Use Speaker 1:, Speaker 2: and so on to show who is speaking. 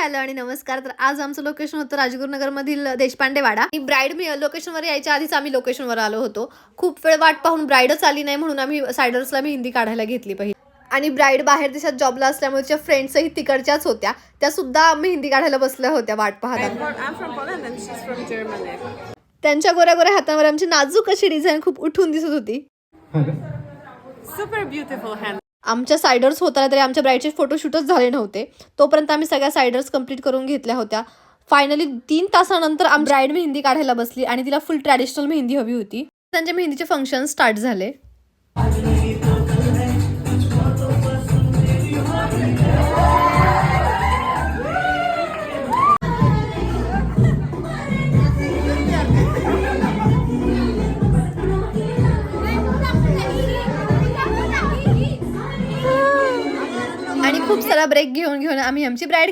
Speaker 1: Hello आणि नमस्कार. तर आज आमचं लोकेशन होतं राजगुरुनगर मधील देशपांडे वाडा. आणि ब्राईड लोकेशनवर यायच्या आधीच आम्ही लोकेशनवर आलो होतो. खूप वेळ वाट पाहून ब्राईडच आली नाही म्हणून आम्ही सायडर्सला मेहंदी काढायला घेतली पहिली. आणि ब्राईड बाहेर देशात जॉबला असल्यामुळे तिच्या फ्रेंड्सही तिकडच्याच होत्या. त्या सुद्धा मेहंदी काढायला बसल्या होत्या वाट पाहत.
Speaker 2: I'm from Poland and she's from Germany.
Speaker 1: त्यांच्या गोऱ्या गोऱ्या हातांवर आमची नाजूक अशी डिझाईन खूप उठून दिसत होती.
Speaker 2: Super beautiful hand.
Speaker 1: आमच्या सायडर्स होता तरी आमच्या ब्राईडचे फोटोशूटच झाले नव्हते. तोपर्यंत आम्ही सगळ्या सायडर्स कंप्लीट करून घेतल्या होत्या. फायनली 3 तासानंतर आम्ही ब्राईड मेहंदी काढायला बसली आणि तिला फुल ट्रॅडिशनल मेहंदी हवी होती. त्यांच्या मेहंदीचे फंक्शन स्टार्ट झाले. आणि खूप सारा ब्रेक घेऊन आम्ही आमची ब्राईड